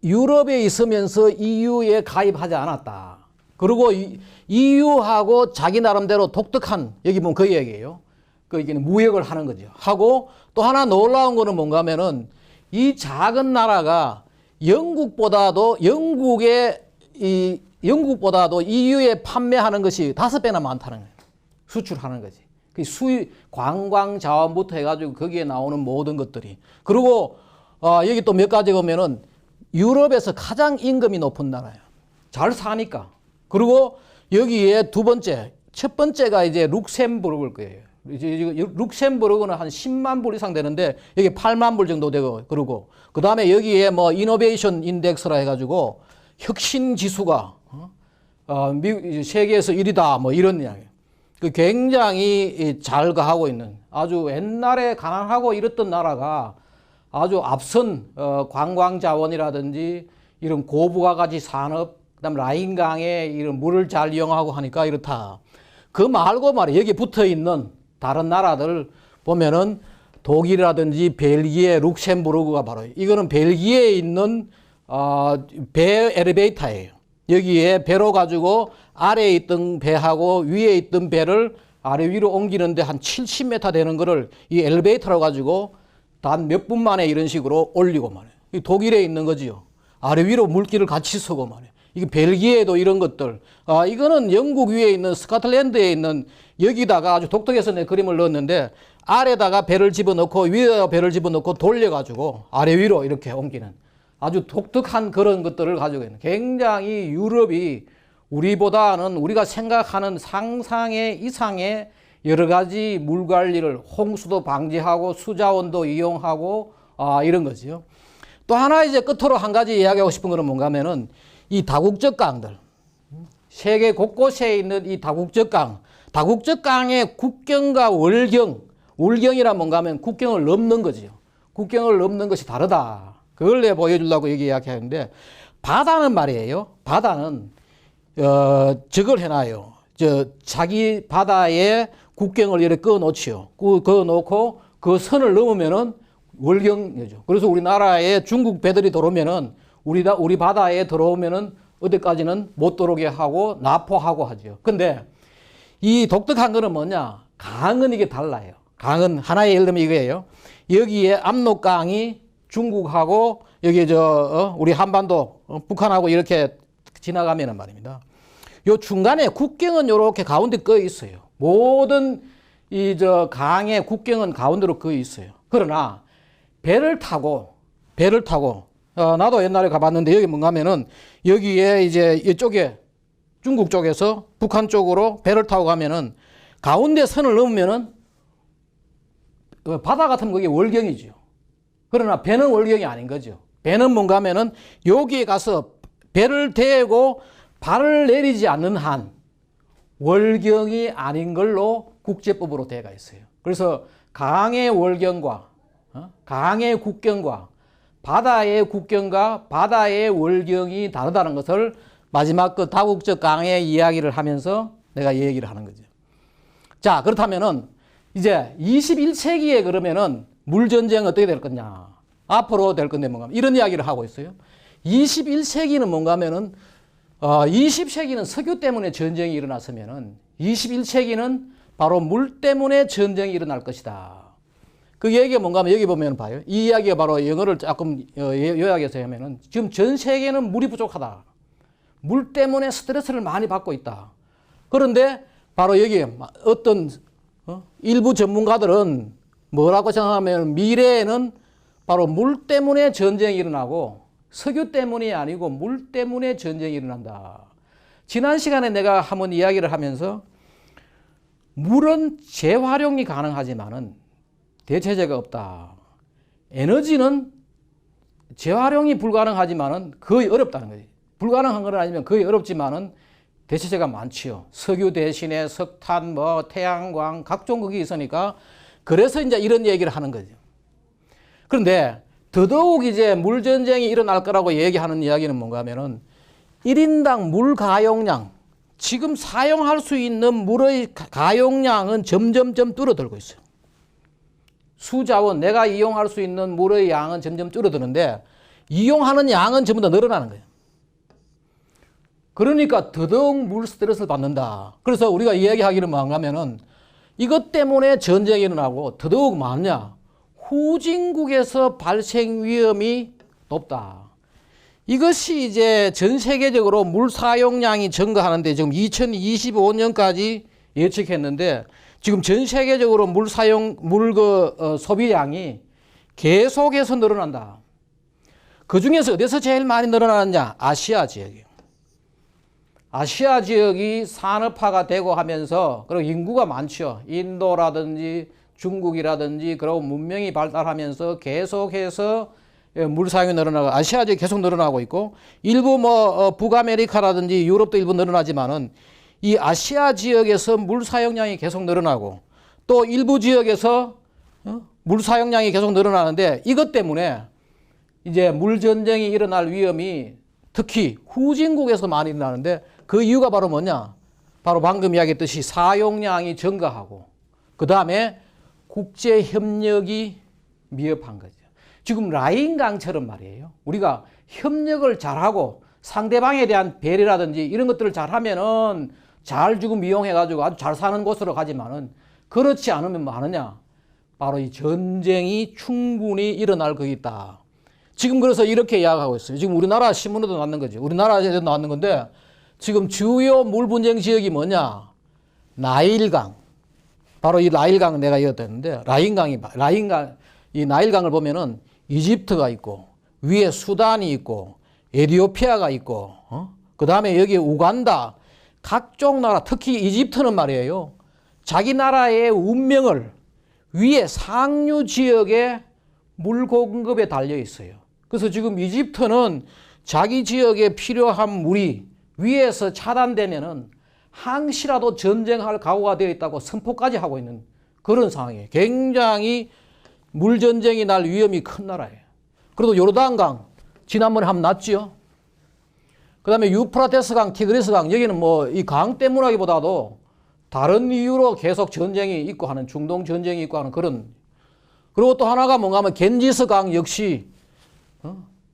A: 유럽에 있으면서 EU에 가입하지 않았다. 그리고 EU하고 자기 나름대로 독특한, 여기 보면 그 얘기예요. 이게 무역을 하는 거죠. 하고 또 하나 놀라운 거는 뭔가 하면은 이 작은 나라가 영국보다도 EU에 판매하는 것이 5배나 많다는 거예요. 수출하는 거지. 관광 자원부터 해가지고 거기에 나오는 모든 것들이. 그리고 여기 또 몇 가지 보면은 유럽에서 가장 임금이 높은 나라예요. 잘 사니까. 그리고 여기에 첫 번째가 이제 룩셈부르크일 거예요. 룩셈부르크는 한 10만 불 이상 되는데 여기 8만 불 정도 되고, 그리고 그 다음에 여기에 뭐 이노베이션 인덱스라 해가지고 혁신 지수가 세계에서 1위다 뭐 이런 이야기. 굉장히 잘 가하고 있는, 아주 옛날에 가난하고 이랬던 나라가 아주 앞선 관광 자원이라든지 이런 고부가가치 산업, 그다음 라인강에 이런 물을 잘 이용하고 하니까 이렇다. 그 말고 말이에요. 여기 붙어 있는 다른 나라들 보면은 독일이라든지 벨기에, 룩셈부르크가 바로 이거는 벨기에에 있는 배 엘리베이터예요. 여기에 배로 가지고 아래에 있던 배하고 위에 있던 배를 아래 위로 옮기는데 한 70m 되는 거를 이 엘리베이터로 가지고 단 몇 분 만에 이런 식으로 올리고 말이에요. 독일에 있는 거지요. 아래 위로 물길을 같이 서고 말이에요. 이게 벨기에도 이런 것들. 이거는 영국 위에 있는 스코틀랜드에 있는 여기다가 아주 독특해서 내 그림을 넣었는데 아래다가 배를 집어넣고 위에다가 배를 집어넣고 돌려가지고 아래 위로 이렇게 옮기는 아주 독특한 그런 것들을 가지고 있는, 굉장히 유럽이 우리보다는 우리가 생각하는 상상의 이상의 여러 가지 물 관리를, 홍수도 방지하고 수자원도 이용하고 이런 거죠. 또 하나 이제 끝으로 한 가지 이야기하고 싶은 거는 뭔가 하면은 이 다국적 강들, 세계 곳곳에 있는 이 다국적 강의 국경과 월경이란 뭔가 하면 국경을 넘는 거죠. 국경을 넘는 것이 다르다. 그걸 내가 보여주려고 여기 이야기하는데, 바다는 말이에요. 바다는 저걸 해놔요. 자기 바다에 국경을 이렇게 그어놓지요. 그어놓고 그 선을 넘으면은 월경이죠. 그래서 우리나라에 중국 배들이 들어오면은 우리 바다에 들어오면은 어디까지는 못 들어오게 하고 납포하고 하죠. 근데 이 독특한 거는 뭐냐? 강은 이게 달라요. 강은 하나의 예를 들면 이거예요. 여기에 압록강이 중국하고 여기 우리 한반도 북한하고 이렇게 지나가면은 말입니다. 요 중간에 국경은 이렇게 가운데 꺼 있어요. 모든 강의 국경은 가운데로 꺼 있어요. 그러나 배를 타고 나도 옛날에 가봤는데 여기 뭔가 하면은 여기에 이제 이쪽에 중국 쪽에서 북한 쪽으로 배를 타고 가면은 가운데 선을 넘으면은 바다 같은 거기 월경이죠. 그러나 배는 월경이 아닌 거죠. 배는 뭔가 하면은 여기에 가서 배를 대고 발을 내리지 않는 한 월경이 아닌 걸로 국제법으로 되어가 있어요. 그래서 강의 월경과 강의 국경과 바다의 국경과 바다의 월경이 다르다는 것을 마지막 그 다국적 강의 이야기를 하면서 내가 얘기를 하는 거죠. 자, 그렇다면은 이제 21세기에 그러면은 물전쟁 어떻게 될 거냐? 앞으로 될 건데 뭔가 이런 이야기를 하고 있어요. 21세기는 뭔가 하면은 20세기는 석유 때문에 전쟁이 일어났으면은 21세기는 바로 물 때문에 전쟁이 일어날 것이다. 그 얘기가 뭔가 하면 여기 보면 봐요. 이 이야기가 바로 영어를 조금 요약해서 하면은 지금 전 세계는 물이 부족하다. 물 때문에 스트레스를 많이 받고 있다. 그런데 바로 여기 어떤 일부 전문가들은 뭐라고 생각하면 미래에는 바로 물 때문에 전쟁이 일어나고 석유 때문이 아니고 물 때문에 전쟁이 일어난다. 지난 시간에 내가 한번 이야기를 하면서 물은 재활용이 가능하지만은 대체제가 없다. 에너지는 재활용이 불가능하지만은 거의 어렵다는 거지. 불가능한 건 아니면 거의 어렵지만은 대체제가 많지요. 석유 대신에 석탄, 태양광, 각종 그게 있으니까 그래서 이제 이런 얘기를 하는 거죠. 그런데 더더욱 이제 물전쟁이 일어날 거라고 얘기하는 이야기는 뭔가 하면은 1인당 물 가용량, 지금 사용할 수 있는 물의 가용량은 점점점 줄어들고 있어요. 수자원, 내가 이용할 수 있는 물의 양은 점점 줄어드는데 이용하는 양은 전부 다 늘어나는 거예요. 그러니까 더더욱 물 스트레스를 받는다. 그래서 우리가 이야기하기는 뭔가 하면은 이것 때문에 전쟁이 일어나고 더더욱 많냐? 후진국에서 발생 위험이 높다. 이것이 이제 전 세계적으로 물 사용량이 증가하는데 지금 2025년까지 예측했는데 지금 전 세계적으로 물 소비량이 계속해서 늘어난다. 그 중에서 어디서 제일 많이 늘어나느냐? 아시아 지역이에요. 아시아 지역이 산업화가 되고 하면서 그리고 인구가 많죠. 인도라든지 중국이라든지 그리고 문명이 발달하면서 계속해서 물 사용이 늘어나고 아시아 지역이 계속 늘어나고 있고 일부 북아메리카라든지 유럽도 일부 늘어나지만은 이 아시아 지역에서 물 사용량이 계속 늘어나고 또 일부 지역에서 물 사용량이 계속 늘어나는데 이것 때문에 이제 물 전쟁이 일어날 위험이 특히 후진국에서 많이 일어나는데 그 이유가 바로 뭐냐? 바로 방금 이야기했듯이 사용량이 증가하고 그 다음에 국제 협력이 미흡한 거죠. 지금 라인강처럼 말이에요. 우리가 협력을 잘하고 상대방에 대한 배려라든지 이런 것들을 잘하면은 잘 지금 이용해가지고 아주 잘 사는 곳으로 가지만은 그렇지 않으면 뭐 하느냐? 바로 이 전쟁이 충분히 일어날 거 있다. 지금 그래서 이렇게 이야기하고 있어요. 지금 우리나라 신문에도 나왔는 거죠. 우리나라에도 나왔는 건데 지금 주요 물 분쟁 지역이 뭐냐? 나일강. 바로 이 나일강 내가 이었는데 이 나일강을 보면은 이집트가 있고 위에 수단이 있고 에티오피아가 있고 그 다음에 여기 우간다 각종 나라 특히 이집트는 말이에요. 자기 나라의 운명을 위에 상류 지역에 물 공급에 달려 있어요. 그래서 지금 이집트는 자기 지역에 필요한 물이 위에서 차단되면은 항시라도 전쟁할 각오가 되어 있다고 선포까지 하고 있는 그런 상황이에요. 굉장히 물전쟁이 날 위험이 큰 나라예요. 그래도 요르단강 지난번에 한번 났지요. 그 다음에 유프라테스강, 티그리스강 여기는 뭐 이 강 때문이라기보다도 다른 이유로 계속 전쟁이 있고 하는 중동 전쟁이 있고 하는 그런 그리고 또 하나가 뭔가 하면 겐지스강 역시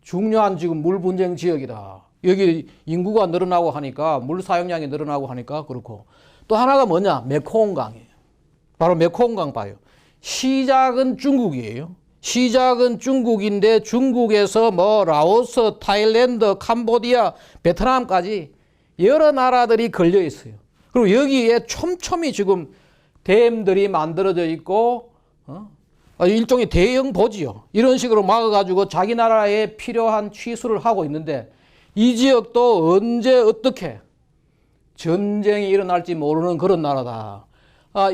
A: 중요한 지금 물 분쟁 지역이다. 여기 인구가 늘어나고 하니까 물 사용량이 늘어나고 하니까 그렇고 또 하나가 뭐냐? 메콩강이에요. 바로 메콩강 봐요. 시작은 중국이에요. 시작은 중국인데 중국에서 뭐 라오스, 타일랜드, 캄보디아, 베트남까지 여러 나라들이 걸려 있어요. 그리고 여기에 촘촘히 지금 댐들이 만들어져 있고 일종의 대형 보지요. 이런 식으로 막아가지고 자기 나라에 필요한 취수를 하고 있는데 이 지역도 언제 어떻게 전쟁이 일어날지 모르는 그런 나라다.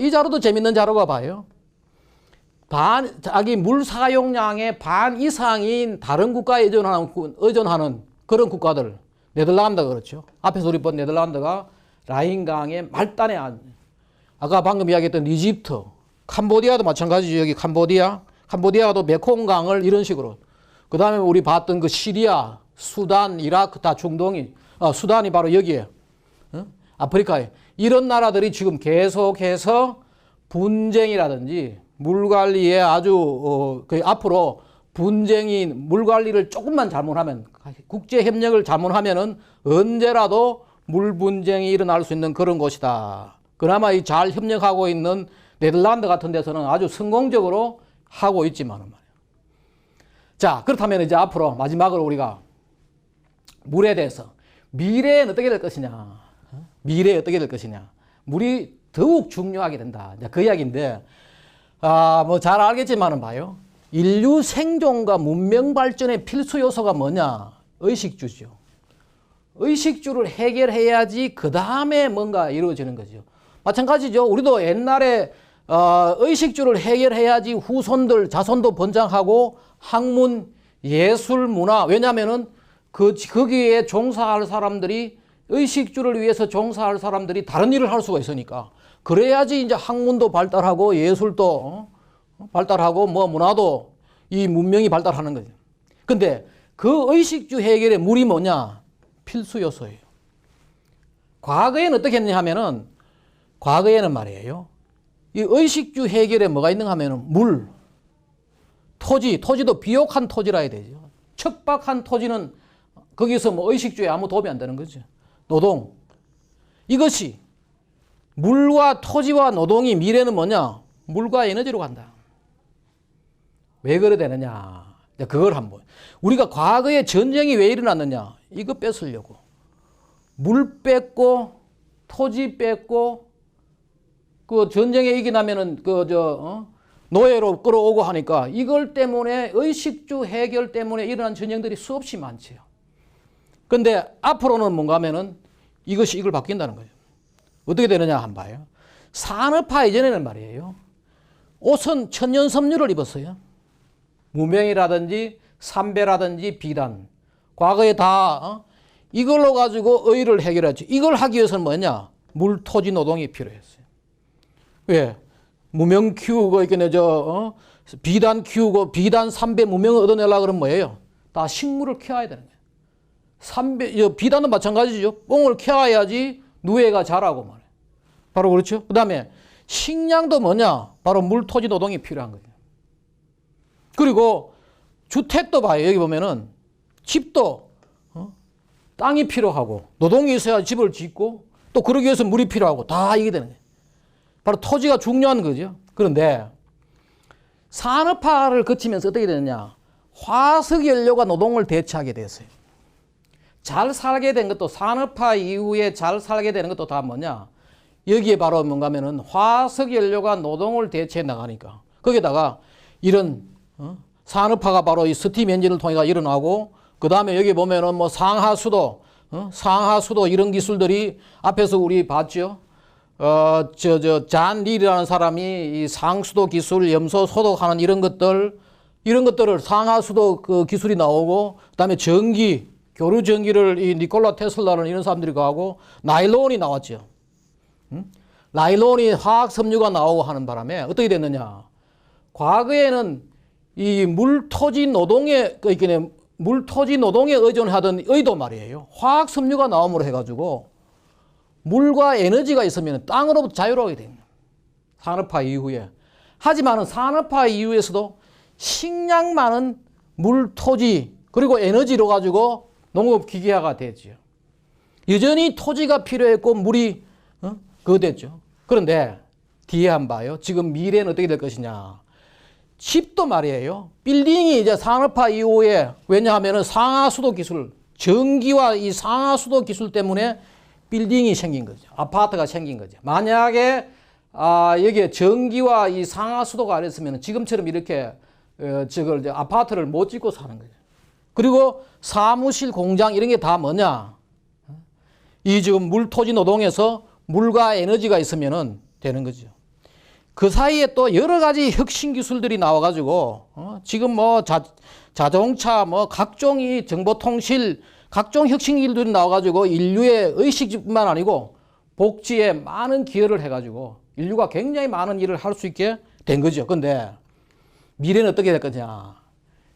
A: 이 자료도 재밌는 자료가 봐요. 자기 물 사용량의 반 이상인 다른 국가에 의존하는 그런 국가들. 네덜란드가 그렇죠. 앞에서 우리 본 네덜란드가 라인강의 말단에 아까 방금 이야기했던 이집트, 캄보디아도 마찬가지죠. 여기 캄보디아도 메콩강을 이런 식으로. 그 다음에 우리 봤던 그 시리아, 수단, 이라크 다 중동이, 수단이 바로 여기에, 아프리카에. 이런 나라들이 지금 계속해서 분쟁이라든지 물 관리에 아주, 앞으로 분쟁이 물 관리를 조금만 잘못하면, 국제 협력을 잘못하면은 언제라도 물 분쟁이 일어날 수 있는 그런 곳이다. 그나마 이 잘 협력하고 있는 네덜란드 같은 데서는 아주 성공적으로 하고 있지만은 말이에요. 자, 그렇다면 이제 앞으로 마지막으로 우리가 물에 대해서 미래에는 어떻게 될 것이냐. 미래에 어떻게 될 것이냐. 물이 더욱 중요하게 된다. 그 이야기인데, 뭐 잘 알겠지만은 봐요. 인류 생존과 문명 발전의 필수 요소가 뭐냐? 의식주죠. 의식주를 해결해야지 그 다음에 뭔가 이루어지는 거죠. 마찬가지죠. 우리도 옛날에 의식주를 해결해야지 후손들, 자손도 번창하고 학문, 예술, 문화. 왜냐하면은 거기에 종사할 사람들이 의식주를 위해서 종사할 사람들이 다른 일을 할 수가 있으니까. 그래야지 이제 학문도 발달하고 예술도 발달하고 뭐 문화도 이 문명이 발달하는 거죠. 근데 그 의식주 해결의 물이 뭐냐? 필수 요소예요. 과거에는 어떻게 했냐 하면은 과거에는 말이에요. 이 의식주 해결에 뭐가 있는가 하면은 물, 토지도 비옥한 토지라 해야 되죠. 척박한 토지는 거기서 뭐 의식주에 아무 도움이 안 되는 거죠. 노동. 이것이 물과 토지와 노동이 미래는 뭐냐? 물과 에너지로 간다. 왜 그래 되느냐? 그걸 한번. 우리가 과거에 전쟁이 왜 일어났느냐? 이거 뺏으려고. 물 뺏고, 토지 뺏고, 그 전쟁에 이기나면은 노예로 끌어오고 하니까 이걸 때문에 의식주 해결 때문에 일어난 전쟁들이 수없이 많지요. 근데 앞으로는 뭔가 하면은 이걸 바뀐다는 거예요. 어떻게 되느냐 한번 봐요. 산업화 이전에는 말이에요. 옷은 천연 섬유를 입었어요. 무명이라든지 삼배라든지 비단. 과거에 다 이걸로 가지고 의를 해결했죠. 이걸 하기 위해서는 뭐냐? 물, 토지, 노동이 필요했어요. 왜? 무명 키우고 비단 키우고 비단 삼배 무명을 얻어내려고 그러면 뭐예요? 다 식물을 키워야 되는 거예요. 비단도 마찬가지죠. 뽕을 키워야지 누에가 자라고 말해요. 바로 그렇죠. 그 다음에 식량도 뭐냐? 바로 물, 토지, 노동이 필요한 거예요. 그리고 주택도 봐요. 여기 보면은 집도 땅이 필요하고 노동이 있어야 집을 짓고 또 그러기 위해서 물이 필요하고 다 이게 되는 거예요. 바로 토지가 중요한 거죠. 그런데 산업화를 거치면서 어떻게 되느냐? 화석연료가 노동을 대체하게 됐어요. 잘 살게 된 것도 산업화 이후에 잘 살게 되는 것도 다 뭐냐? 여기에 바로 뭔가 하면은 화석연료가 노동을 대체해 나가니까 거기다가 이런 산업화가 바로 이 스팀 엔진을 통해 일어나고 그 다음에 여기 보면은 뭐 상하수도 이런 기술들이 앞에서 우리 봤죠. 잔 릴이라는 사람이 이 상수도 기술, 염소 소독하는 이런 것들을 상하수도 그 기술이 나오고 그다음에 교류 전기를 이 니콜라 테슬라는 이런 사람들이 가고 나일론이 나왔죠. 나일론이 화학 섬유가 나오고 하는 바람에 어떻게 됐느냐? 과거에는 이 물토지 노동에 의존하던 의도 말이에요. 화학 섬유가 나옴으로 해가지고 물과 에너지가 있으면 땅으로부터 자유로워야 됩니다. 산업화 이후에. 하지만은 산업화 이후에서도 식량 많은 물, 토지, 그리고 에너지로 가지고 농업 기계화가 되죠. 여전히 토지가 필요했고 물이 그거 됐죠. 그런데 뒤에 한번 봐요. 지금 미래는 어떻게 될 것이냐. 집도 말이에요. 빌딩이 이제 산업화 이후에 왜냐하면 상하수도 기술, 전기와 이 상하수도 기술 때문에 빌딩이 생긴 거죠. 아파트가 생긴 거죠. 만약에 여기에 전기와 이 상하수도가 안 했으면 지금처럼 이렇게 저걸 이제 아파트를 못 짓고 사는 거죠. 그리고 사무실, 공장 이런 게 다 뭐냐? 이 지금 물, 토지 노동에서 물과 에너지가 있으면은 되는 거죠. 그 사이에 또 여러 가지 혁신 기술들이 나와가지고 지금 뭐 자동차, 뭐 각종이 정보통실, 각종 혁신 기술들이 나와가지고 인류의 의식뿐만 아니고 복지에 많은 기여를 해가지고 인류가 굉장히 많은 일을 할 수 있게 된 거죠. 근데 미래는 어떻게 될 거냐?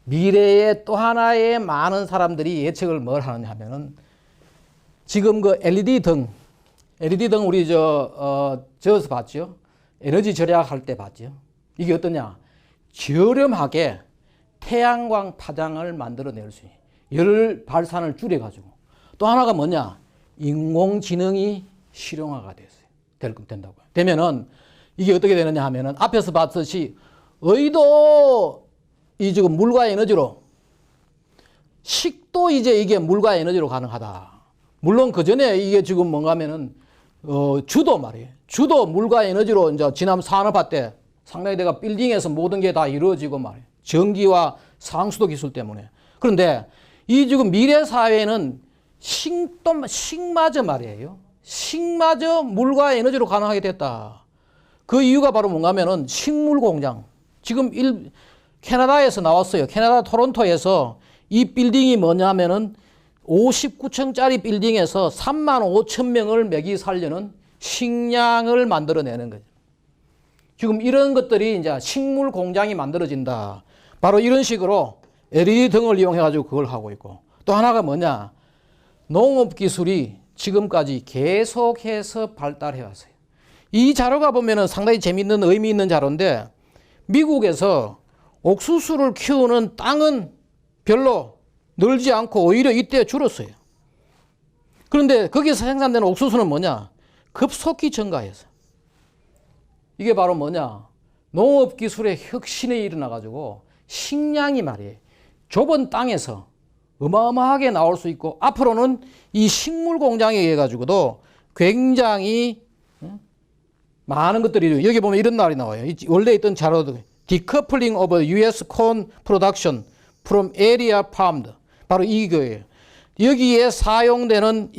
A: 미래에 또 하나의 많은 사람들이 예측을 뭘 하느냐 하면은 지금 그 LED 등 우리 저어서 봤죠? 에너지 절약할 때 봤죠? 이게 어떠냐? 저렴하게 태양광 파장을 만들어낼 수 있는 열 발산을 줄여가지고 또 하나가 뭐냐? 인공지능이 실용화가 된다고요. 되면은 이게 어떻게 되느냐 하면은 앞에서 봤듯이 의도 이 지금 물과 에너지로 식도 이제 이게 물과 에너지로 가능하다. 물론 그 전에 이게 지금 뭔가 하면은 주도 말이에요. 주도 물과 에너지로 이제 지난 산업화 때 상당히 내가 빌딩에서 모든 게 다 이루어지고 말이에요. 전기와 상수도 기술 때문에. 그런데 이 지금 미래 사회는 식마저 말이에요. 식마저 물과 에너지로 가능하게 됐다. 그 이유가 바로 뭔가 하면은 식물 공장. 지금 캐나다에서 나왔어요. 캐나다 토론토에서 이 빌딩이 뭐냐면은 59층짜리 빌딩에서 3만 5천 명을 먹이 살려는 식량을 만들어내는 거죠. 지금 이런 것들이 이제 식물 공장이 만들어진다. 바로 이런 식으로 LED 등을 이용해가지고 그걸 하고 있고 또 하나가 뭐냐. 농업 기술이 지금까지 계속해서 발달해 왔어요. 이 자료가 보면은 상당히 재미있는 의미 있는 자료인데 미국에서 옥수수를 키우는 땅은 별로 늘지 않고 오히려 이때 줄었어요. 그런데 거기서 생산되는 옥수수는 뭐냐? 급속히 증가해서. 이게 바로 뭐냐? 농업 기술의 혁신이 일어나가지고 식량이 말이에요. 좁은 땅에서 어마어마하게 나올 수 있고 앞으로는 이 식물 공장에 의해 가지고도 굉장히 많은 것들이 여기 보면 이런 말이 나와요. 원래 있던 자료도 Decoupling of U.S. corn production from area farmed. 바로 이거예요. 여기에 사용되는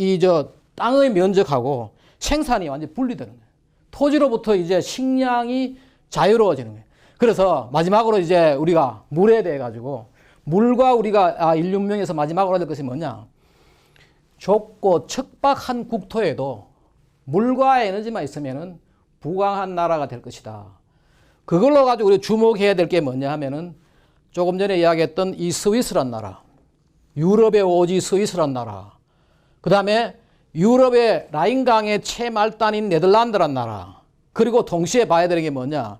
A: 땅의 면적하고 생산이 완전히 분리되는 거예요. 토지로부터 이제 식량이 자유로워지는 거예요. 그래서 마지막으로 이제 우리가 물에 대해 가지고 물과 우리가 인류 문명에서 마지막으로 할 것이 뭐냐? 좁고 척박한 국토에도 물과 에너지만 있으면은 부강한 나라가 될 것이다. 그걸로 가지고 우리 주목해야 될 게 뭐냐 하면은 조금 전에 이야기했던 이 스위스란 나라, 유럽의 오지 스위스란 나라, 그 다음에 유럽의 라인강의 최말단인 네덜란드란 나라, 그리고 동시에 봐야 되는 게 뭐냐?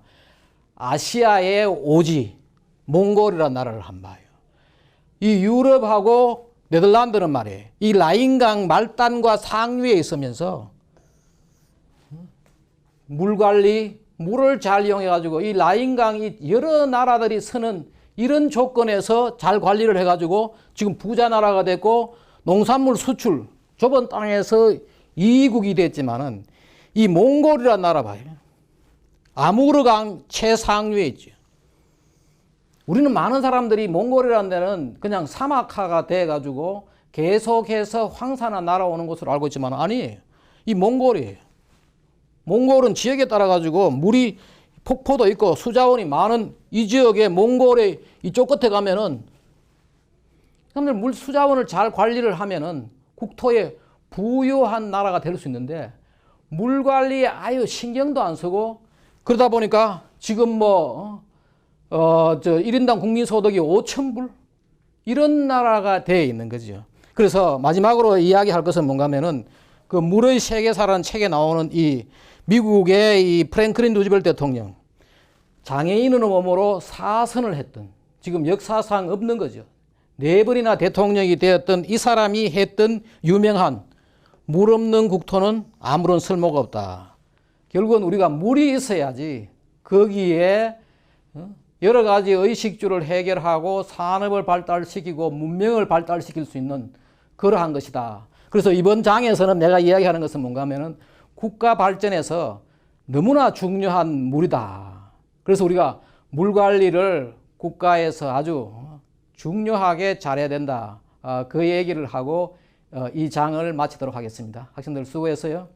A: 아시아의 오지 몽골이란 나라를 한번 봐요. 이 유럽하고 네덜란드는 말이에요. 이 라인강 말단과 상류에 있으면서 물 관리, 물을 잘 이용해가지고 이 라인강이 여러 나라들이 서는 이런 조건에서 잘 관리를 해가지고 지금 부자 나라가 됐고 농산물 수출, 좁은 땅에서 이국이 됐지만은 이 몽골이라는 나라 봐요. 아무르강 최상류에 있죠. 우리는 많은 사람들이 몽골이라는 데는 그냥 사막화가 돼가지고 계속해서 황산화 날아오는 것으로 알고 있지만 아니에요. 이 몽골이에요. 몽골은 지역에 따라 가지고 물이 폭포도 있고 수자원이 많은 이 지역에 몽골의 이쪽 끝에 가면은 사람들 물 수자원을 잘 관리를 하면은 국토에 부유한 나라가 될 수 있는데 물 관리에 아유 신경도 안 쓰고 그러다 보니까 지금 1인당 국민소득이 5,000불 이런 나라가 되어 있는 거죠. 그래서 마지막으로 이야기할 것은 뭔가 하면은 그 물의 세계사라는 책에 나오는 이 미국의 이 프랭클린 루즈벨트 대통령 장애인의 몸으로 사선을 했던 지금 역사상 없는 거죠. 4번이나 대통령이 되었던 이 사람이 했던 유명한 물 없는 국토는 아무런 쓸모가 없다. 결국은 우리가 물이 있어야지 거기에 여러 가지 의식주를 해결하고 산업을 발달시키고 문명을 발달시킬 수 있는 그러한 것이다. 그래서 이번 장에서는 내가 이야기하는 것은 뭔가 하면은 국가 발전에서 너무나 중요한 물이다. 그래서 우리가 물 관리를 국가에서 아주 중요하게 잘해야 된다. 그 얘기를 하고 이 장을 마치도록 하겠습니다. 학생들 수고했어요.